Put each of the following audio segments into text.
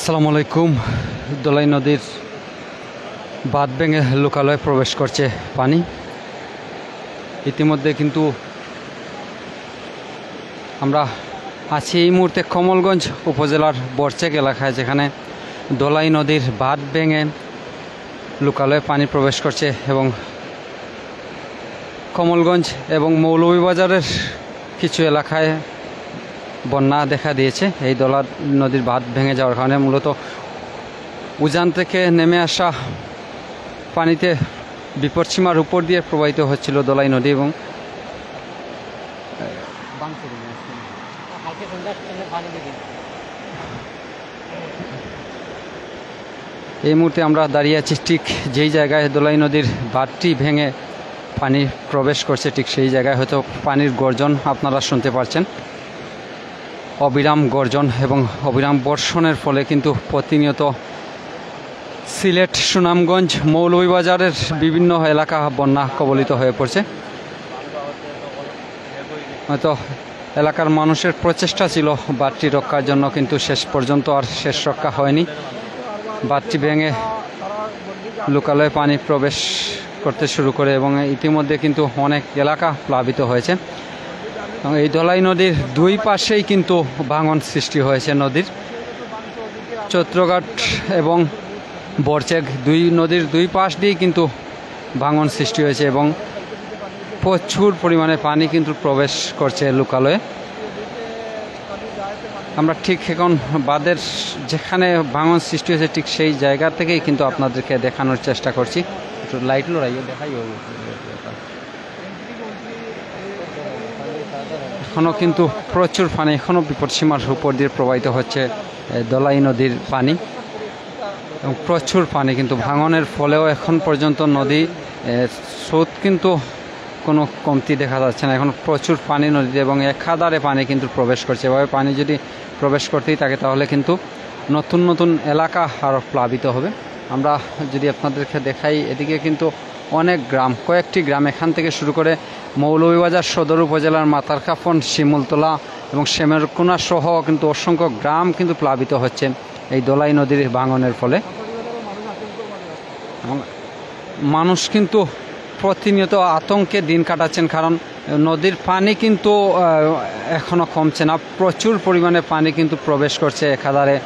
আসসালামু আলাইকুম। দোলাই নদীর বাঁধ ভেঙে লোকালয়ে প্রবেশ করছে পানি। ইতিমধ্যে কিন্তু আমরা আছি এই মুহূর্তে কমলগঞ্জ উপজেলার বরচেক এলাকায়, যেখানে দোলাই নদীর বাঁধ ভেঙে লোকালয়ে পানি প্রবেশ করছে এবং কমলগঞ্জ এবং মৌলভীবাজারের কিছু এলাকায় বন্যা দেখা দিয়েছে। এই দোলা নদীর বাঁধ ভেঙে যাওয়ার কারণে মূলত উজান থেকে নেমে আসা পানিতে বিপদসীমার উপর দিয়ে প্রবাহিত হচ্ছিল দোলাই নদী এবং এই মুহূর্তে আমরা দাঁড়িয়ে আছি ঠিক যেই জায়গায় দোলাই নদীর বাঁধটি ভেঙে পানি প্রবেশ করছে, ঠিক সেই জায়গায় হয়তো পানির গর্জন আপনারা শুনতে পাচ্ছেন। অবিরাম গর্জন এবং অবিরাম বর্ষণের ফলে কিন্তু প্রতিনিয়ত সিলেট, সুনামগঞ্জ, মৌলভীবাজারের বিভিন্ন এলাকা বন্যা কবলিত হয়ে পড়ছে। হয়তো এলাকার মানুষের প্রচেষ্টা ছিল বাঁধটি রক্ষার জন্য, কিন্তু শেষ পর্যন্ত আর শেষ রক্ষা হয়নি। বাঁধটি ভেঙে লোকালয়ে পানি প্রবেশ করতে শুরু করে এবং ইতিমধ্যে কিন্তু অনেক এলাকা প্লাবিত হয়েছে। এবং এই দোলাই নদীর দুই পাশেই কিন্তু ভাঙন সৃষ্টি হয়েছে। নদীর চৈত্রঘাট এবং বরচেক নদীর দুই পাশ দিয়েই কিন্তু ভাঙন সৃষ্টি হয়েছে এবং প্রচুর পরিমাণে পানি কিন্তু প্রবেশ করছে লোকালয়ে। আমরা ঠিক এখন বাঁধের যেখানে ভাঙন সৃষ্টি হয়েছে ঠিক সেই জায়গা থেকেই কিন্তু আপনাদেরকে দেখানোর চেষ্টা করছি। একটু লাইট লড়াইয়ে দেখাই। এখনও কিন্তু প্রচুর পানি, এখনও বিপদসীমার উপর দিয়ে প্রবাহিত হচ্ছে দোলাই নদীর পানি এবং প্রচুর পানি কিন্তু ভাঙনের ফলেও এখন পর্যন্ত নদী স্রোত কিন্তু কোনো কমতি দেখা যাচ্ছে না। এখন প্রচুর পানি নদীতে এবং একাধারে পানি কিন্তু প্রবেশ করছে। এভাবে পানি যদি প্রবেশ করতেই থাকে তাহলে কিন্তু নতুন নতুন এলাকা আরও প্লাবিত হবে। আমরা যদি আপনাদেরকে দেখাই, এদিকে কিন্তু অনেক গ্রাম, কয়েকটি গ্রাম এখান থেকে শুরু করে মৌলভীবাজার সদর উপজেলার মাতারকাফন, শিমুলতলা এবং শেমেরকুনা সহ কিন্তু অসংখ্য গ্রাম কিন্তু প্লাবিত হচ্ছে এই দোলাই নদীর ভাঙনের ফলে। এবং মানুষ কিন্তু প্রতিনিয়ত আতঙ্কে দিন কাটাচ্ছেন, কারণ নদীর পানি কিন্তু এখনও কমছে না। প্রচুর পরিমাণে পানি কিন্তু প্রবেশ করছে একাধারে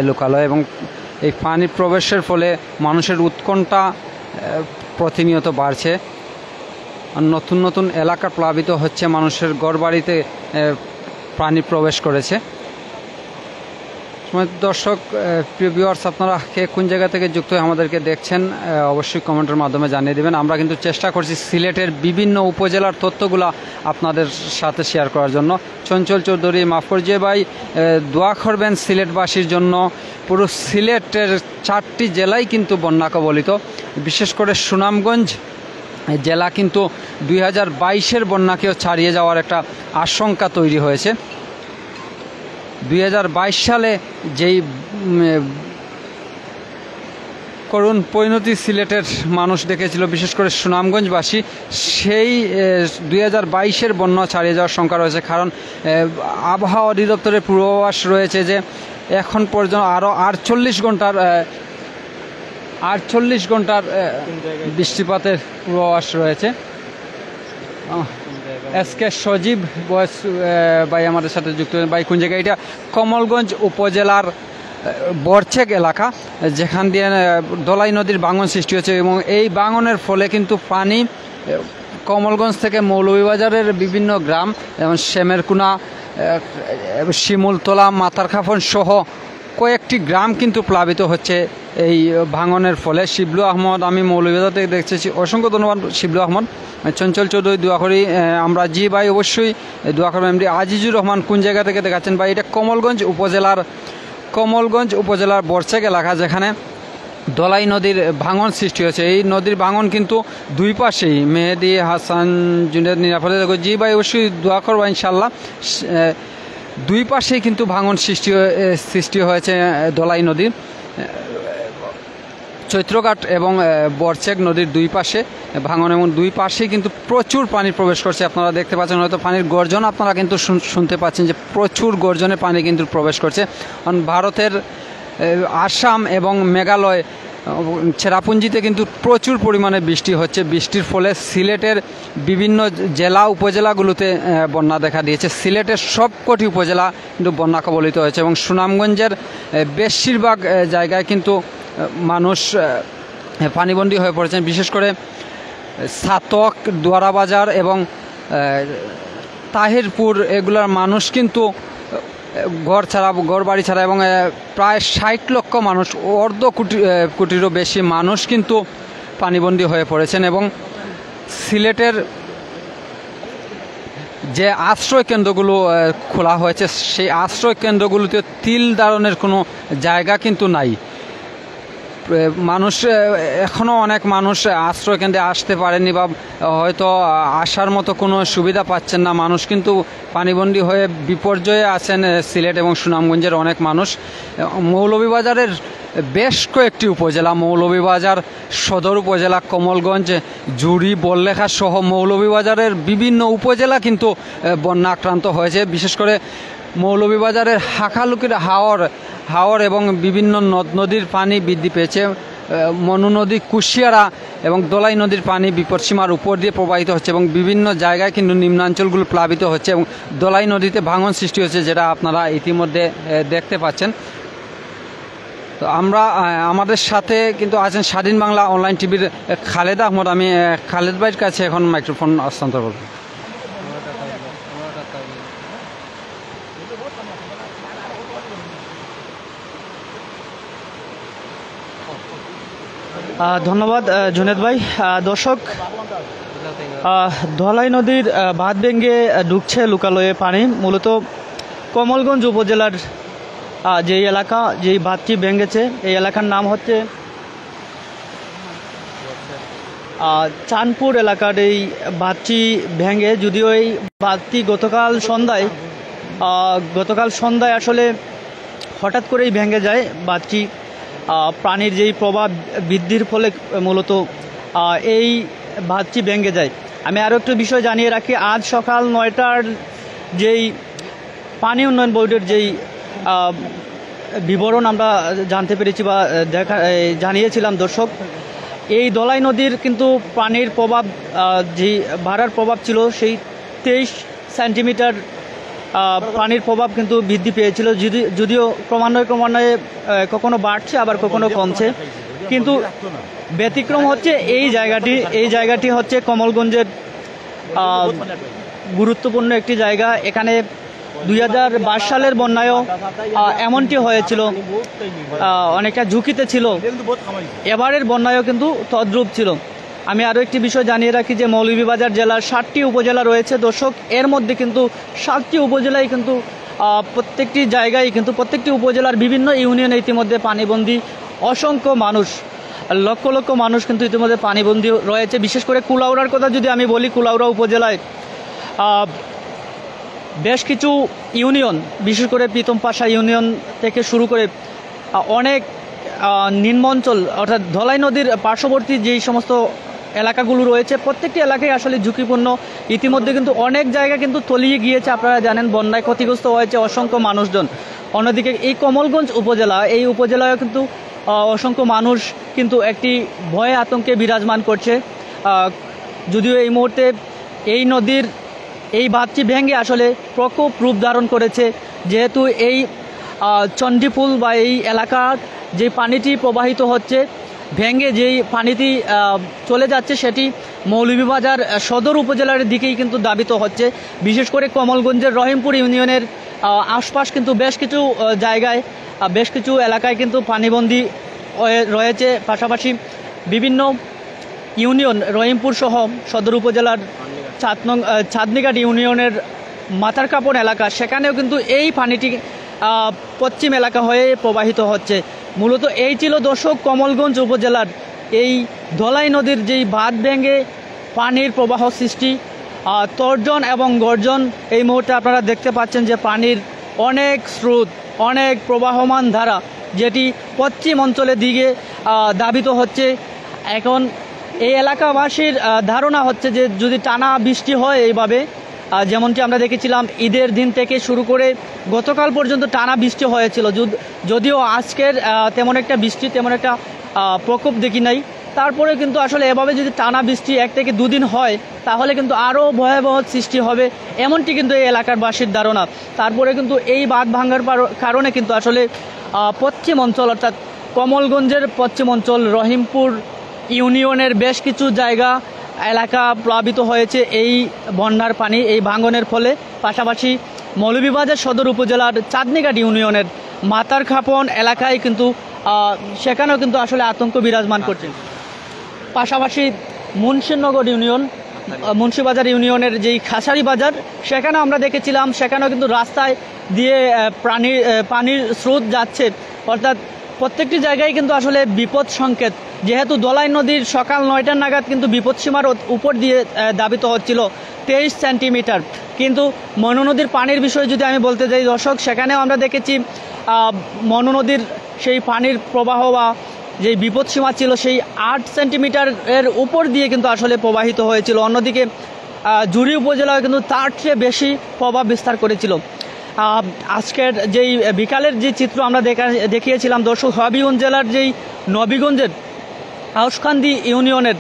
লোকালয়ে এবং এই পানি প্রবেশের ফলে মানুষের উৎকণ্ঠা প্রতিনিয়ত বাড়ছে। নতুন নতুন এলাকা প্লাবিত হচ্ছে, মানুষের ঘরবাড়িতে পানি প্রবেশ করেছে। দর্শক, প্রিয় ভিউয়ার্স, আপনারা কে কোন জায়গা থেকে যুক্ত হয়ে আমাদেরকে দেখছেন অবশ্যই কমেন্টের মাধ্যমে জানিয়ে দেবেন। আমরা কিন্তু চেষ্টা করছি সিলেটের বিভিন্ন উপজেলার তথ্যগুলো আপনাদের সাথে শেয়ার করার জন্য। চঞ্চল চৌধুরী, মাফরজে ভাই, দোয়া করবেন সিলেটবাসীর জন্য। পুরো সিলেটের 4টি জেলায় কিন্তু বন্যা কবলিত, বিশেষ করে সুনামগঞ্জ জেলা কিন্তু 2022-এর বন্যাকেও ছাড়িয়ে যাওয়ার একটা আশঙ্কা তৈরি হয়েছে। 2022 সালে যেই করুণ পরিণতি সিলেটের মানুষ দেখেছিল, বিশেষ করে সুনামগঞ্জবাসী, সেই 2022-এর বন্যা ছাড়িয়ে যাওয়ার শঙ্কা রয়েছে। কারণ আবহাওয়া অধিদপ্তরের পূর্বাভাস রয়েছে যে এখন পর্যন্ত আরও 48 ঘন্টার বৃষ্টিপাতের পূর্বাভাস রয়েছে। এসকে সজীব বয়স ভাই আমাদের সাথে যুক্ত হয়েছেন। ভাই, কোন জায়গায় এটা? কমলগঞ্জ উপজেলার বরচেক এলাকা, যেখান দিয়ে দোলাই নদীর ভাঙন সৃষ্টি হয়েছে এবং এই ভাঙনের ফলে কিন্তু পানি কমলগঞ্জ থেকে মৌলভীবাজারের বিভিন্ন গ্রাম যেমন শেমেরকুনা, শিমুলতলা, মাতারকাফন সহ কয়েকটি গ্রাম কিন্তু প্লাবিত হচ্ছে এই ভাঙনের ফলে। শিবলু আহমদ, আমি মৌলভীবাজার থেকে দেখতেছি, অসংখ্য ধন্যবাদ শিবলু আহমদ। চঞ্চল চৌধুরী, দোয়া করি। আমরা জি ভাই, অবশ্যই দোয়া করবেন। এমডি আজিজুর রহমান, কোন জায়গা থেকে দেখাচ্ছেন? ভাই, এটা কমলগঞ্জ উপজেলার বরচেক এলাকা, যেখানে দোলাই নদীর ভাঙন সৃষ্টি হয়েছে। এই নদীর ভাঙন কিন্তু দুই পাশেই। মেহেদি হাসান জুনিয়র, নিরাপদে দেখো। জি ভাই, অবশ্যই দোয়া করবো ইনশাল্লাহ। দুই পাশেই কিন্তু ভাঙন সৃষ্টি হয়েছে দোলাই নদীর। চৈত্রঘাট এবং বরচেক নদীর দুই পাশে ভাঙন এবং দুই পাশেই কিন্তু প্রচুর পানি প্রবেশ করছে। আপনারা দেখতে পাচ্ছেন, হয়তো পানির গর্জন আপনারা কিন্তু শুনতে পাচ্ছেন যে প্রচুর গর্জনে পানি কিন্তু প্রবেশ করছে। কারণ ভারতের আসাম এবং মেঘালয় চেরাপুঞ্জিতে কিন্তু প্রচুর পরিমাণে বৃষ্টি হচ্ছে। বৃষ্টির ফলে সিলেটের বিভিন্ন জেলা উপজেলাগুলোতে বন্যা দেখা দিয়েছে। সিলেটের সবকটি উপজেলা কিন্তু বন্যা কবলিত হয়েছে এবং সুনামগঞ্জের বেশিরভাগ জায়গায় কিন্তু মানুষ পানিবন্দী হয়ে পড়েছেন। বিশেষ করে ছাতক, দোয়ারাবাজার এবং তাহিরপুর এগুলার মানুষ কিন্তু ঘর বাড়ি ছাড়া এবং প্রায় 60 লক্ষ মানুষ, অর্ধ কোটিরও বেশি মানুষ কিন্তু পানিবন্দী হয়ে পড়েছেন। এবং সিলেটের যে আশ্রয় কেন্দ্রগুলো খোলা হয়েছে সেই আশ্রয় কেন্দ্রগুলোতে তিল ধারণের কোনো জায়গা কিন্তু নাই। মানুষ এখনও অনেক মানুষ আশ্রয় কেন্দ্রে আসতে পারেনি বা হয়তো আসার মতো কোনো সুবিধা পাচ্ছেন না। মানুষ কিন্তু পানিবন্দী হয়ে বিপর্যয়ে আছেন সিলেট এবং সুনামগঞ্জের অনেক মানুষ। মৌলভীবাজারের বেশ কয়েকটি উপজেলা, মৌলভীবাজার সদর উপজেলা, কমলগঞ্জ, জুড়ি, বললেখা সহ মৌলভীবাজারের বিভিন্ন উপজেলা কিন্তু বন্যা আক্রান্ত হয়েছে। বিশেষ করে মৌলভীবাজারের হাকালুকির হাওর এবং বিভিন্ন নদ নদীর পানি বৃদ্ধি পেয়েছে। মনু নদী, কুশিয়ারা এবং দোলাই নদীর পানি বিপদসীমার উপর দিয়ে প্রবাহিত হচ্ছে এবং বিভিন্ন জায়গায় কিন্তু নিম্নাঞ্চলগুলো প্লাবিত হচ্ছে এবং দোলাই নদীতে ভাঙন সৃষ্টি হচ্ছে, যেটা আপনারা ইতিমধ্যে দেখতে পাচ্ছেন। তো আমরা আমাদের সাথে কিন্তু আছেন স্বাধীন বাংলা অনলাইন টিভির খালেদ আহমদ। আমি খালেদ ভাইয়ের কাছে এখন মাইক্রোফোন হস্তান্তর করব। ধন্যবাদ জুনেদ ভাই। দর্শক, ধলাই নদীর বাঁধ ভেঙে ঢুকছে লোকালয়ে পানি। মূলত কমলগঞ্জ উপজেলার যেই এলাকা, যেই বাঁধটি ভেঙেছে, এই এলাকার নাম হচ্ছে চাঁদপুর এলাকার এই বাঁধটি ভেঙে, যদিও এই বাঁধটি গতকাল সন্ধ্যায় আসলে হঠাৎ করেই ভেঙে যায় বাঁধটি। পানির যেই প্রভাব বৃদ্ধির ফলে মূলত এই বাঁধটি ভেঙে যায়। আমি আরও একটু বিষয় জানিয়ে রাখি, আজ সকাল 9টার যেই পানি উন্নয়ন বোর্ডের যেই বিবরণ আমরা জানতে পেরেছি বা জানিয়েছিলাম দর্শক, এই ধলাই নদীর কিন্তু পানির প্রভাব যেই বাড়ার প্রভাব ছিল, সেই 23 সেন্টিমিটার পানির প্রভাব কিন্তু বৃদ্ধি পেয়েছিল। যদিও ক্রমান্বয়ে কখনো বাড়ছে আবার কখনো কমছে, কিন্তু ব্যতিক্রম হচ্ছে এই জায়গাটি হচ্ছে কমলগঞ্জের গুরুত্বপূর্ণ একটি জায়গা। এখানে 2022 সালের বন্যায়ও এমনটি হয়েছিল, অনেকটা ঝুঁকিতে ছিল। এবারের বন্যায়ও কিন্তু তদ্রূপ ছিল। আমি আরও একটি বিষয় জানিয়ে রাখি যে মৌলভীবাজার জেলার 7টি উপজেলা রয়েছে দর্শক। এর মধ্যে কিন্তু 7টি উপজেলায় কিন্তু প্রত্যেকটি জায়গায় কিন্তু প্রত্যেকটি উপজেলার বিভিন্ন ইউনিয়নে ইতিমধ্যে পানিবন্দী অসংখ্য মানুষ, লক্ষ লক্ষ মানুষ কিন্তু ইতিমধ্যে পানিবন্দী রয়েছে। বিশেষ করে কুলাউড়ার কথা যদি আমি বলি, কুলাউড়া উপজেলায় বেশ কিছু ইউনিয়ন, বিশেষ করে প্রীতম পাশা ইউনিয়ন থেকে শুরু করে অনেক নিম্ন অঞ্চল অর্থাৎ ধলাই নদীর পার্শ্ববর্তী যেই সমস্ত এলাকাগুলো রয়েছে, প্রত্যেকটি এলাকায় আসলে ঝুঁকিপূর্ণ। ইতিমধ্যে কিন্তু অনেক জায়গা কিন্তু তলিয়ে গিয়েছে, আপনারা জানেন, বন্যায় ক্ষতিগ্রস্ত হয়েছে অসংখ্য মানুষজন। অন্যদিকে এই কমলগঞ্জ উপজেলা, এই উপজেলায় কিন্তু অসংখ্য মানুষ কিন্তু একটি ভয়ে আতঙ্কে বিরাজমান করছে। যদিও এই মুহূর্তে এই নদীর এই বাঁধটি ভেঙে আসলে প্রকোপ রূপ ধারণ করেছে, যেহেতু এই চণ্ডীপুল বা এই এলাকার যে পানিটি প্রবাহিত হচ্ছে, ভেঙে যেই পানিটি চলে যাচ্ছে সেটি মৌলভীবাজার সদর উপজেলার দিকেই কিন্তু ধাবিত হচ্ছে। বিশেষ করে কমলগঞ্জের রহিমপুর ইউনিয়নের আশপাশ কিন্তু বেশ কিছু জায়গায়, বেশ কিছু এলাকায় কিন্তু পানিবন্দী রয়েছে। পাশাপাশি বিভিন্ন ইউনিয়ন, রহিমপুর সহ সদর উপজেলার চাঁদনীঘাট ইউনিয়নের মাথারকাপড় এলাকা, সেখানেও কিন্তু এই পানিটি পশ্চিম এলাকা হয়ে প্রবাহিত হচ্ছে। মূলত এই ছিল দর্শক কমলগঞ্জ উপজেলার এই ধলাই নদীর যেই বাঁধ ভেঙে পানির প্রবাহ সৃষ্টি, তর্জন এবং গর্জন। এই মুহূর্তে আপনারা দেখতে পাচ্ছেন যে পানির অনেক স্রোত, অনেক প্রবাহমান ধারা, যেটি পশ্চিম অঞ্চলের দিকে ধাবিত হচ্ছে। এখন এই এলাকাবাসীর ধারণা হচ্ছে যে যদি টানা বৃষ্টি হয় এইভাবে, যেমনটি আমরা দেখেছিলাম ঈদের দিন থেকে শুরু করে গতকাল পর্যন্ত টানা বৃষ্টি হয়েছিল, যদিও আজকের তেমন একটা বৃষ্টি তেমন একটা প্রকোপ দেখি নাই। তারপরে কিন্তু আসলে এভাবে যদি টানা বৃষ্টি 1 থেকে 2 দিন হয় তাহলে কিন্তু আরও ভয়াবহ সৃষ্টি হবে, এমনটি কিন্তু এই এলাকার বাসীর ধারণা। তারপরে কিন্তু এই বাঁধ ভাঙার কারণে কিন্তু আসলে পশ্চিম অঞ্চল অর্থাৎ কমলগঞ্জের পশ্চিম অঞ্চল রহিমপুর ইউনিয়নের বেশ কিছু জায়গা এলাকা প্লাবিত হয়েছে এই বন্যার পানি, এই ভাঙনের ফলে। পাশাপাশি মৌলভীবাজার সদর উপজেলার চাঁদনীঘাট ইউনিয়নের মাতারখাপন এলাকায় কিন্তু সেখানেও কিন্তু আসলে আতঙ্ক বিরাজমান করছে। পাশাপাশি মুন্সিনগর ইউনিয়ন, মুন্সিবাজার ইউনিয়নের যেই খাসারি বাজার, সেখানেও আমরা দেখেছিলাম, সেখানেও কিন্তু রাস্তায় দিয়ে পানির স্রোত যাচ্ছে। অর্থাৎ প্রত্যেকটি জায়গায় কিন্তু আসলে বিপদ সংকেত, যেহেতু দলাই নদীর সকাল 9টার নাগাদ কিন্তু বিপদসীমার উপর দিয়ে দাবিত হচ্ছিল 23 সেন্টিমিটার। কিন্তু মনু নদীর পানির বিষয়ে যদি আমি বলতে যাই দর্শক, সেখানেও আমরা দেখেছি মনু নদীর সেই পানির প্রবাহ বা যে বিপদসীমা ছিল সেই 8 সেন্টিমিটারের উপর দিয়ে কিন্তু আসলে প্রবাহিত হয়েছিল। অন্যদিকে জুড়ি উপজেলায় কিন্তু তার চেয়ে বেশি প্রভাব বিস্তার করেছিল। আজকের যেই বিকালের যে চিত্র আমরা দেখিয়েছিলাম দর্শক, হবিগঞ্জ জেলার যেই নবীগঞ্জের আউশকান্দি ইউনিয়নের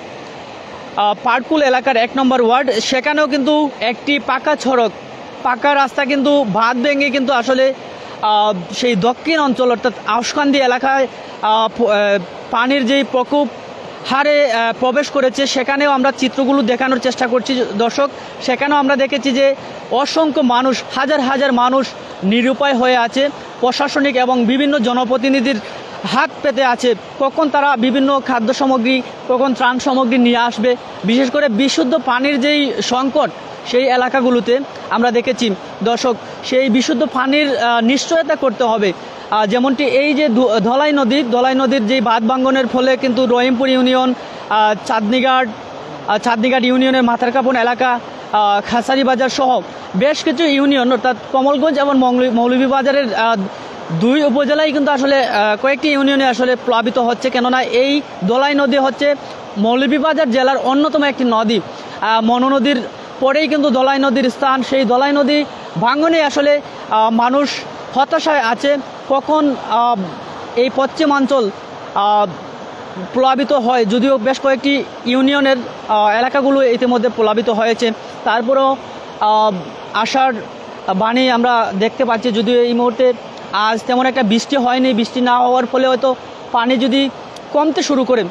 পাটকুল এলাকার 1 নম্বর ওয়ার্ড, সেখানেও কিন্তু একটি পাকা সড়ক, পাকা রাস্তা কিন্তু বাঁধ ভেঙে কিন্তু আসলে সেই দক্ষিণ অঞ্চল অর্থাৎ আউশকান্দি এলাকায় পানির যেই প্রকোপ হারে প্রবেশ করেছে, সেখানেও আমরা চিত্রগুলো দেখানোর চেষ্টা করছি দর্শক। সেখানেও আমরা দেখেছি যে অসংখ্য মানুষ, হাজার হাজার মানুষ নিরুপায় হয়ে আছে, প্রশাসনিক এবং বিভিন্ন জনপ্রতিনিধির হাত পেতে আছে কখন তারা বিভিন্ন খাদ্য সামগ্রী, কখন ত্রাণ সামগ্রী নিয়ে আসবে। বিশেষ করে বিশুদ্ধ পানির যেই সংকট সেই এলাকাগুলোতে আমরা দেখেছি দর্শক, সেই বিশুদ্ধ পানির নিশ্চয়তা করতে হবে। যেমনটি এই যে ধলাই নদীর যেই বাঁধ ভাঙনের ফলে কিন্তু রহিমপুর ইউনিয়ন, চাঁদনীঘাট ইউনিয়নের মাথারকাপন এলাকা, খাসারি বাজার সহ বেশ কিছু ইউনিয়ন অর্থাৎ কমলগঞ্জ এবং মৌলভীবাজারের 2 উপজেলায় কিন্তু আসলে কয়েকটি ইউনিয়নে আসলে প্লাবিত হচ্ছে। কেননা এই ধলাই নদী হচ্ছে মৌলভীবাজার জেলার অন্যতম একটি নদী। মনু নদীর পরেই কিন্তু ধলাই নদীর স্থান। সেই ধলাই নদী ভাঙনে আসলে মানুষ হতাশায় আছে, কখন এই পশ্চিমাঞ্চল প্লাবিত হয়। যদিও বেশ কয়েকটি ইউনিয়নের এলাকাগুলো ইতিমধ্যে প্লাবিত হয়েছে, তারপরেও আশার বাণী আমরা দেখতে পাচ্ছি। যদিও এই মুহূর্তে আজ তেমন একটা বৃষ্টি হয়নি, বৃষ্টি না হওয়ার ফলে হয়তো পানি যদি কমতে শুরু করে।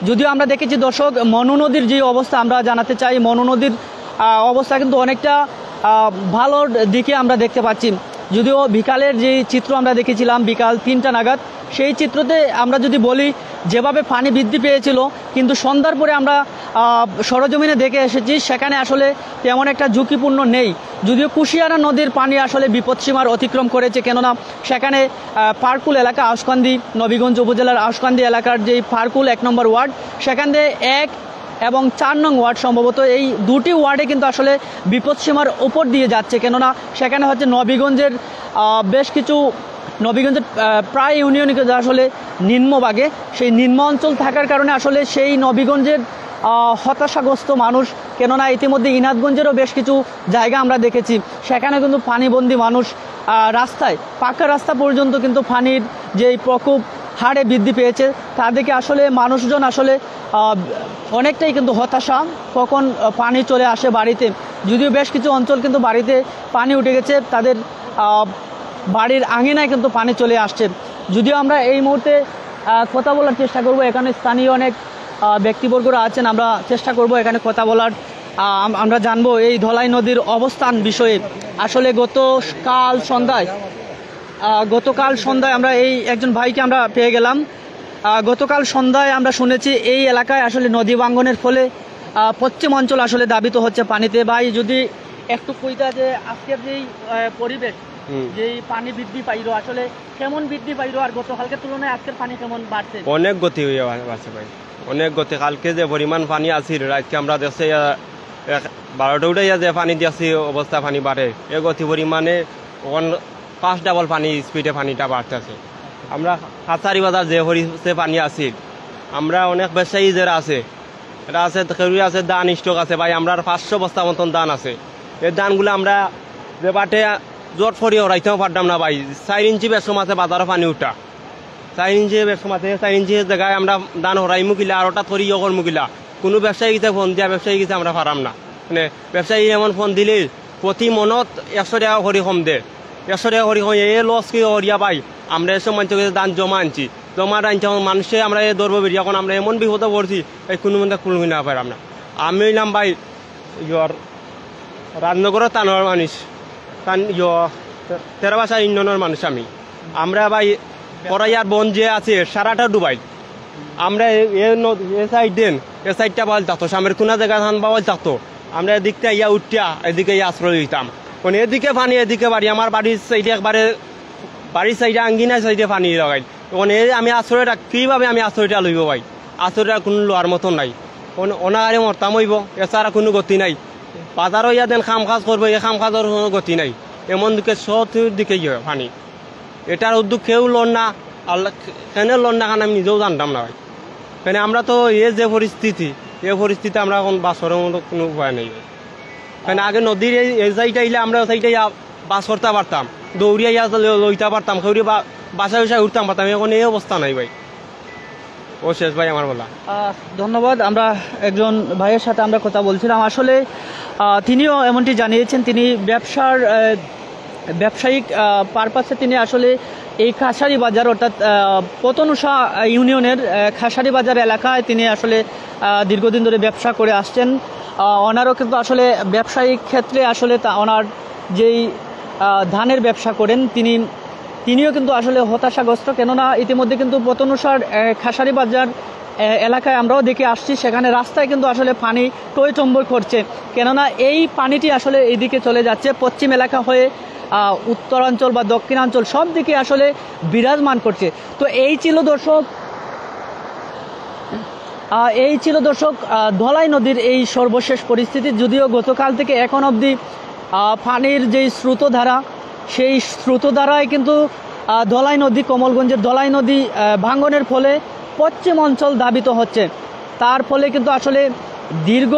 যদিও আমরা দেখেছি দর্শক, মনু নদীর যে অবস্থা আমরা জানাতে চাই, মনু নদীর অবস্থা কিন্তু অনেকটা ভালোর দিকে আমরা দেখতে পাচ্ছি। যদিও বিকালের যে চিত্র আমরা দেখেছিলাম বিকাল 3টা নাগাদ, সেই চিত্রতে আমরা যদি বলি যেভাবে পানি বৃদ্ধি পেয়েছিল, কিন্তু সন্ধ্যার পরে আমরা সরজমিনে দেখে এসেছি সেখানে আসলে তেমন একটা ঝুঁকিপূর্ণ নেই। যদিও কুশিয়ারা নদীর পানি আসলে বিপদসীমার অতিক্রম করেছে, কেননা সেখানে পারকুল এলাকা, আউশকান্দি নবীগঞ্জ উপজেলার আউশকান্দি এলাকার যে পারকুল 1 নম্বর ওয়ার্ড, সেখান থেকে 1 এবং 4 নং ওয়ার্ড সম্ভবত, এই 2টি ওয়ার্ডে কিন্তু আসলে বিপদসীমার উপর দিয়ে যাচ্ছে। কেননা সেখানে হচ্ছে নবীগঞ্জের বেশ কিছু, নবীগঞ্জের প্রায় ইউনিয়ন কিন্তু আসলে নিম্নভাগে, সেই নিম্ন অঞ্চল থাকার কারণে আসলে সেই নবীগঞ্জের হতাশাগ্রস্ত মানুষ। কেননা ইতিমধ্যে ইনাদগঞ্জেরও বেশ কিছু জায়গা আমরা দেখেছি, সেখানে কিন্তু পানিবন্দী মানুষ, রাস্তায় পাকা রাস্তা পর্যন্ত কিন্তু পানির যেই প্রকোপ হারে বৃদ্ধি পেয়েছে, তাদেরকে আসলে মানুষজন আসলে অনেকটাই কিন্তু হতাশা, কখন পানি চলে আসে বাড়িতে। যদিও বেশ কিছু অঞ্চল কিন্তু বাড়িতে পানি উঠে গেছে, তাদের বাড়ির আঙিনায় কিন্তু পানি চলে আসছে। যদিও আমরা এই মুহূর্তে কথা বলার চেষ্টা করব, এখানে স্থানীয় অনেক ব্যক্তিবর্গরা আছেন, আমরা চেষ্টা করব এখানে কথা বলার। আমরা জানবো এই ধলাই নদীর অবস্থান বিষয়ে। আসলে গতকাল সন্ধ্যায় আমরা এই একজন ভাইকে আমরা পেয়ে গেলাম। গতকাল সন্ধ্যায় আমরা শুনেছি এই এলাকায় আসলে নদী ভাঙনের ফলে পশ্চিম অঞ্চল আসলে দাবিত হচ্ছে পানিতে। ভাই যদি একটু কইতা যে আজকের যেই পরিবেশ, যেই পানি বৃদ্ধি পাইলো, আসলে কেমন বৃদ্ধি পাইলো, আর গতকালকে তুলনায় আজকের পানি কেমন বাড়ছে? অনেক গতি হয়ে আছে ভাই, অনেক গতি। কালকে যে পরিমাণ পানি আছিল, আজকে আমরা দেখছি 12টা উঠাইয়া যে পানি দিয়েছি অবস্থা পানি বাড়ে, এ গতি পরিমাণে 5 ডাবল পানি স্পিডে পানিটা বাড়তেছে। আমরা হাজারি বাজার যে হরিছে পানি আছিল, আমরা অনেক ব্যবসায়ী যারা আছে, এটা আছে কেউ আছে ধান স্টক আছে ভাই, আমরা 500 বস্তা মতন ধান আছে, এই ধানগুলো আমরা যে বাটে জট ফরিয়ে ওরাইতেও পারতাম না ভাই। 4 ইঞ্চি বেশ মাসে বাজারে পানি উঠা, 4 ইঞ্চি বেশ মাসে 4 ইঞ্চি জায়গায় আমরা ধান হরাই মুকিলা আর ওটা থরি ইয়ে মুকিলা। কোনো ব্যবসায়ী গেছে ফোন দিয়া ব্যবসায়ী গেছে আমরা পারাম না। মানে ব্যবসায়ী এমন ফোন দিলে প্রতি মনত 100 টাকা করে কম দে, 100 টাকা করে কম এ লস কি হরিয়া ভাই। আমরা এসব মানুষ ধান জমা আনছি, জমা আনছি মানুষে আমরা এ ধরবো বেরিয়ে এখন আমরা এমন বিপদে পড়ছি এই কোনো মধ্যে কুলমি না পারাম না। আমি হইলাম ভাই ইয়র রাজনগরের তানোয়ার মানুষ, তেরাবাসা ইউনিয়নের মানুষ আমি। আমরা ভাই পরাইয়ার বন যে আছে সারাটা ডুবাই। আমরা এ সাইড দেন এ সাইডটা বল থাকতো, সামের কোনা জায়গা ধান পাওয়াল থাকতো। আমরা এদিকটা ইয়া উঠিয়া এদিকে আশ্রয় দিতাম। কোন এদিকে পানি এদিকে বাড়ি, আমার বাড়ির সাইডে একবারে বাড়ির সাইডে আঙ্গিনা সাইডে পানি লাগাই। তখন আমি আশ্রয়টা কীভাবে আমি আশ্রয়টা লইব ভাই? আশ্রয়টা কোনো লোয়ার মতন নাই। অনাগারে মরতাম হইব, এছাড়া কোনো গতি নাই। বাজারও ইয়া দেন খাম কাজ করবো, এ খাম কাজের কোনো গতি নাই। এমন দিকে সব দিকে ইয়ে পানি। এটার উদ্যোগ কেউ লোন না, আল্লাহ কেন লোন না কারণ আমি নিজেও জানতাম না ভাই। কেন আমরা তো যে পরিস্থিতি এই পরিস্থিতি আমরা এখন বাসরের মতো কোনো উপায় নেই। কেন আগে নদীর এই সাইডে আইলে আমরা সাইডে বাস করতে পারতাম, দৌড়িয়া ইয়া লইতে পারতাম, খেউরি বাসায় বাসায় উঠতাম পারতাম। এখন এই অবস্থা নাই ভাই। ও শেষ ভাই আমার বলা। ধন্যবাদ। আমরা একজন ভাইয়ের সাথে আমরা কথা বলছিলাম, আসলে তিনিও এমনটি জানিয়েছেন। তিনি ব্যবসায়িক পারপাসে তিনি আসলে এই খাসারি বাজার অর্থাৎ পতনুষা ইউনিয়নের খাসারি বাজার এলাকায় তিনি আসলে দীর্ঘদিন ধরে ব্যবসা করে আসছেন। ওনারও কিন্তু আসলে ব্যবসায়িক ক্ষেত্রে আসলে ওনার যেই ধানের ব্যবসা করেন তিনিও কিন্তু আসলে হতাশাগ্রস্ত। কেননা ইতিমধ্যে কিন্তু পতনুষার খাসারি বাজার এলাকায় আমরাও দেখে আসছি, সেখানে রাস্তায় কিন্তু আসলে পানি টইটম্বর করছে। কেননা এই পানিটি আসলে এইদিকে চলে যাচ্ছে পশ্চিম এলাকা হয়ে উত্তরাঞ্চল বা দক্ষিণাঞ্চল সব দিকে আসলে বিরাজমান করছে। তো এই ছিল দর্শক ধলাই নদীর এই সর্বশেষ পরিস্থিতি। যদিও গতকাল থেকে এখন অবধি পানির যেই স্রোতধারা, সেই স্রোতধারায় কিন্তু ধলাই নদী, কমলগঞ্জের ধলাই নদী ভাঙ্গনের ফলে পশ্চিম অঞ্চল দাবিত হচ্ছে। তার ফলে কিন্তু আসলে দীর্ঘ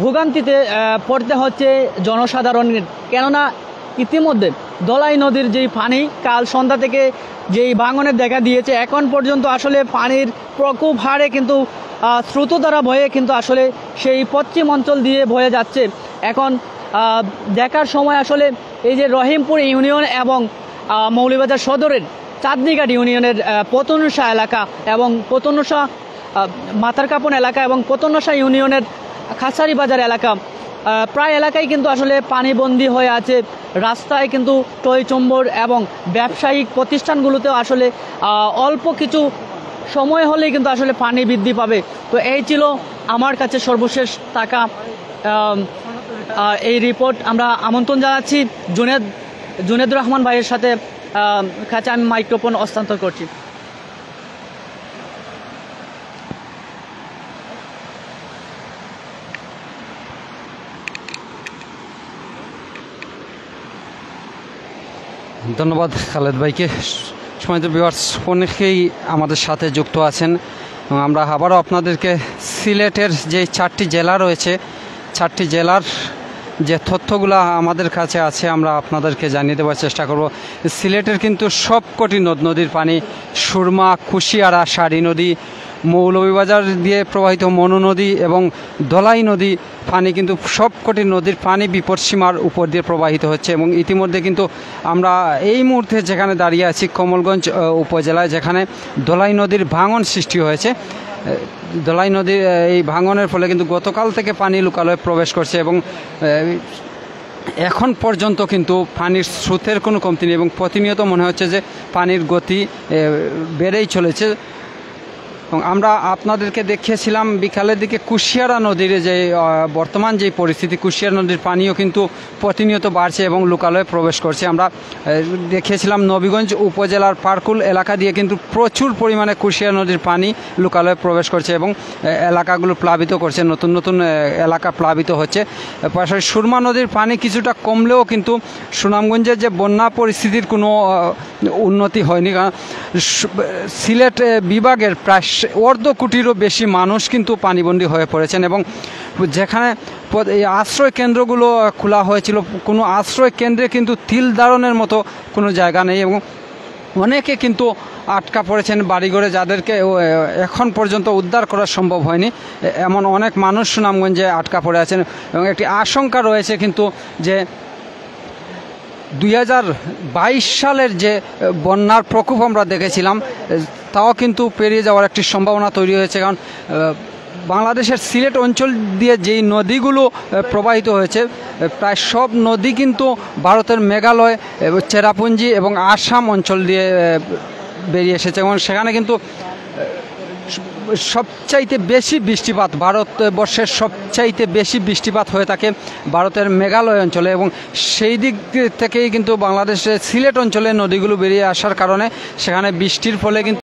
ভোগান্তিতে পড়তে হচ্ছে জনসাধারণের। কেননা ইতিমধ্যে ধলাই নদীর যেই পানি কাল সন্ধ্যা থেকে যেই ভাঙনের দেখা দিয়েছে, এখন পর্যন্ত আসলে পানির প্রকোপ হারে কিন্তু স্রোতধারা বয়ে কিন্তু আসলে সেই পশ্চিম অঞ্চল দিয়ে বয়ে যাচ্ছে। এখন দেখার সময় আসলে এই যে রহিমপুর ইউনিয়ন এবং মৌলভীবাজার সদরের চাঁদনীঘাট ইউনিয়নের পতনুষা এলাকা এবং পতনুষা মাথারকাপন এলাকা এবং পতনুষা ইউনিয়নের খাসারি বাজার এলাকা, প্রায় এলাকায় কিন্তু আসলে পানিবন্দী হয়ে আছে। রাস্তায় কিন্তু টইচম্বর এবং ব্যবসায়িক প্রতিষ্ঠানগুলোতেও আসলে অল্প কিছু সময় হলেই কিন্তু আসলে পানি বৃদ্ধি পাবে। তো এই ছিল আমার কাছে সর্বশেষ থাকা এই রিপোর্ট। আমরা আমন্ত্রণ জানাচ্ছি জুনেদ রহমান ভাইয়ের সাথে কাছে আমি মাইক্রোফোন হস্তান্তর করছি। ধন্যবাদ খালেদ ভাইকে। সম্মানিত ভিউয়ার্স, অনেকেই আমাদের সাথে যুক্ত আছেন। আমরা আবারও আপনাদেরকে সিলেটের যে 4টি জেলা রয়েছে, 4টি জেলার যে তথ্যগুলো আমাদের কাছে আছে আমরা আপনাদেরকে জানিয়ে দেওয়ার চেষ্টা করব। সিলেটের কিন্তু সবকটি নদীর পানি, সুরমা, কুশিয়ারা, সারি নদী, মৌলভীবাজার দিয়ে প্রবাহিত মনু নদী এবং ধলাই নদী পানি কিন্তু সবকটি নদীর পানি বিপদসীমার উপর দিয়ে প্রবাহিত হচ্ছে। এবং ইতিমধ্যে কিন্তু আমরা এই মুহূর্তে যেখানে দাঁড়িয়ে আছি কমলগঞ্জ উপজেলায়, যেখানে ধলাই নদীর ভাঙন সৃষ্টি হয়েছে। ধলাই নদীর এই ভাঙনের ফলে কিন্তু গতকাল থেকে পানি লোকালয়ে প্রবেশ করছে এবং এখন পর্যন্ত কিন্তু পানির স্রোতের কোনো কমতি নেই এবং প্রতিনিয়ত মনে হচ্ছে যে পানির গতি বেড়েই চলেছে। এবং আমরা আপনাদেরকে দেখিয়েছিলাম বিকালের দিকে কুশিয়ারা নদীর যে বর্তমান যে পরিস্থিতি, কুশিয়ারা নদীর পানিও কিন্তু প্রতিনিয়ত বাড়ছে এবং লোকালয়ে প্রবেশ করছে। আমরা দেখিয়েছিলাম নবীগঞ্জ উপজেলার পারকুল এলাকা দিয়ে কিন্তু প্রচুর পরিমাণে কুশিয়ারা নদীর পানি লোকালয়ে প্রবেশ করছে এবং এলাকাগুলো প্লাবিত করছে, নতুন নতুন এলাকা প্লাবিত হচ্ছে। পাশাপাশি সুরমা নদীর পানি কিছুটা কমলেও কিন্তু সুনামগঞ্জের যে বন্যা পরিস্থিতির কোনো উন্নতি হয়নি, কারণ সিলেট বিভাগের প্রায় 1.25 কোটিরও বেশি মানুষ কিন্তু পানিবন্দী হয়ে পড়েছেন এবং যেখানে এই আশ্রয় কেন্দ্রগুলো খোলা হয়েছিল, কোনো আশ্রয় কেন্দ্রে কিন্তু তিল দাঁড়ানোর মতো কোনো জায়গা নেই এবং অনেকে কিন্তু আটকা পড়েছেন বাড়িঘরে, যাদেরকে এখন পর্যন্ত উদ্ধার করা সম্ভব হয়নি। এমন অনেক মানুষ সুনামগঞ্জে আটকা পড়ে আছেন এবং একটি আশঙ্কা রয়েছে কিন্তু যে 2022 সালের যে বন্যার প্রকোপ আমরা দেখেছিলাম তাও কিন্তু পেরিয়ে যাওয়ার একটি সম্ভাবনা তৈরি হয়েছে। কারণ বাংলাদেশের সিলেট অঞ্চল দিয়ে যেই নদীগুলো প্রবাহিত হয়েছে প্রায় সব নদী কিন্তু ভারতের মেঘালয়, চেরাপুঞ্জি এবং আসাম অঞ্চল দিয়ে বেরিয়ে এসেছে এবং সেখানে কিন্তু সবচাইতে বেশি বৃষ্টিপাত, ভারতবর্ষের সবচাইতে বেশি বৃষ্টিপাত হয়ে থাকে ভারতের মেঘালয় অঞ্চলে এবং সেই দিক থেকেই কিন্তু বাংলাদেশের সিলেট অঞ্চলে নদীগুলো বেরিয়ে আসার কারণে সেখানে বৃষ্টির ফলে কিন্তু